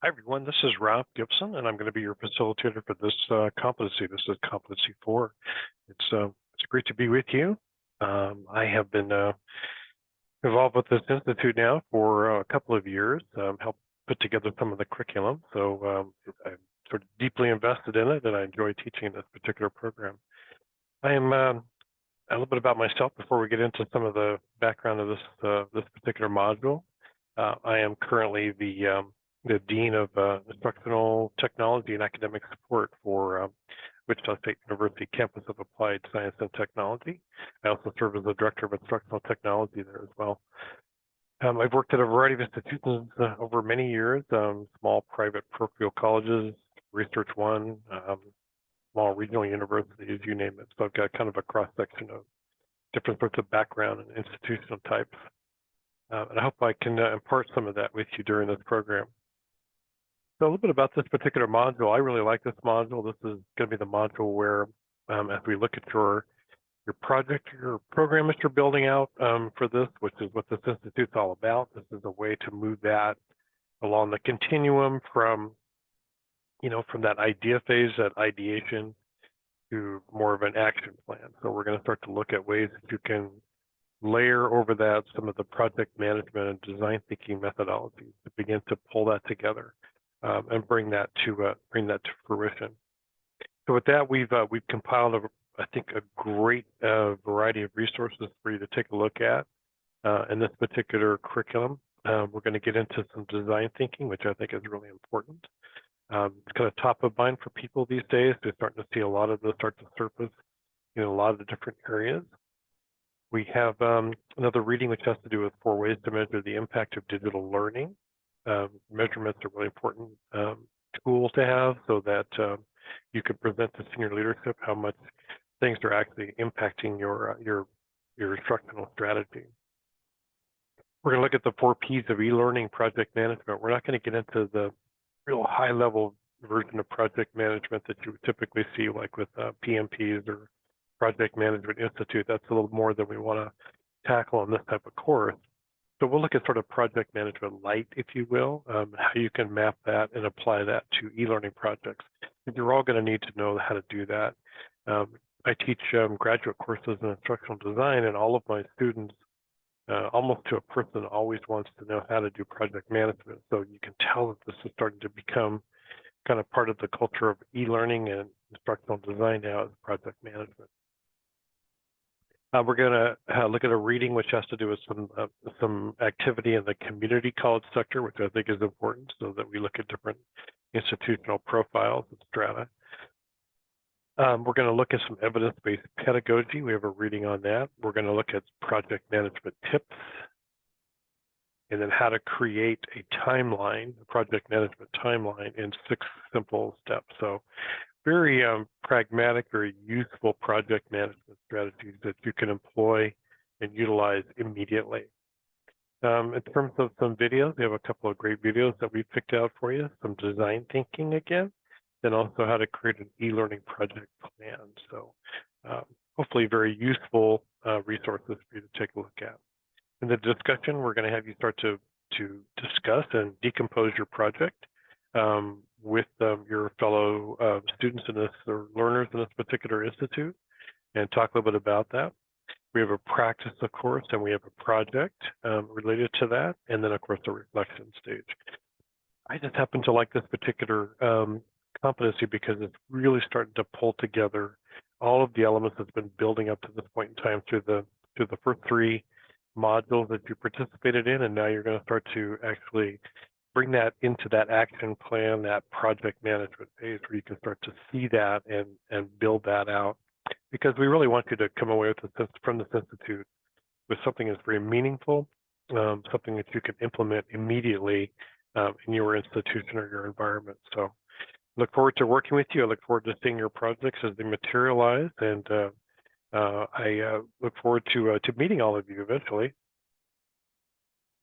Hi, everyone. This is Rob Gibson, and I'm going to be your facilitator for this competency. This is Competency 4. It's great to be with you. I have been involved with this institute now for a couple of years, helped put together some of the curriculum. So I'm sort of deeply invested in it, and I enjoy teaching this particular program. I am a little bit about myself before we get into some of the background of this particular module. I am currently the Dean of Instructional Technology and Academic Support for Wichita State University Campus of Applied Science and Technology. I also serve as the Director of Instructional Technology there as well. I've worked at a variety of institutions over many years, small private parochial colleges, Research One, small regional universities, you name it. So I've got kind of a cross-section of different sorts of background and institutional types. And I hope I can impart some of that with you during this program. So a little bit about this particular module. I really like this module. This is going to be the module where, as we look at your project, your program that you're building out for this, which is what this institute's all about. This is a way to move that along the continuum from that idea phase, that ideation, to more of an action plan. So we're going to start to look at ways that you can layer over that some of the project management and design thinking methodologies to begin to pull that together. And bring that to fruition. So with that, we've compiled I think a great variety of resources for you to take a look at in this particular curriculum. We're going to get into some design thinking, which I think is really important. It's kind of top of mind for people these days. They're starting to see a lot of those start to surface in a lot of the different areas. We have another reading which has to do with 4 ways to measure the impact of digital learning. Measurements are really important tool to have so that you can present to senior leadership how much things are actually impacting your instructional strategy. We're going to look at the 4 P's of e-learning project management. We're not going to get into the real high-level version of project management that you would typically see, like with PMPs or Project Management Institute. That's a little more than we want to tackle in this type of course. So we'll look at sort of project management light, if you will, how you can map that and apply that to e-learning projects. And you're all going to need to know how to do that. I teach graduate courses in instructional design, and all of my students, almost to a person, always wants to know how to do project management. So you can tell that this is starting to become kind of part of the culture of e-learning and instructional design now is project management. We're going to look at a reading which has to do with some activity in the community college sector, which I think is important, so that we look at different institutional profiles and strata. We're going to look at some evidence-based pedagogy. We have a reading on that. We're going to look at project management tips, and then how to create a timeline, a project management timeline in 6 simple steps. So very pragmatic, very useful project management strategies that you can employ and utilize immediately. In terms of some videos, we have a couple of great videos that we picked out for you, some design thinking again, and also how to create an e-learning project plan. So hopefully very useful resources for you to take a look at. In the discussion, we're going to have you start to discuss and decompose your project with your fellow students in this or learners in this particular institute, and talk a little bit about that. We have a practice, of course, and we have a project related to that, and then, of course, the reflection stage. I just happen to like this particular competency because it's really starting to pull together all of the elements that's been building up to this point in time through the first 3 modules that you participated in, and now you're going to start to actually bring that into that action plan, that project management phase, where you can start to see that and build that out. Because we really want you to come away from this institute with something that's very meaningful, something that you can implement immediately in your institution or your environment. So look forward to working with you. I look forward to seeing your projects as they materialize, and I look forward to meeting all of you eventually.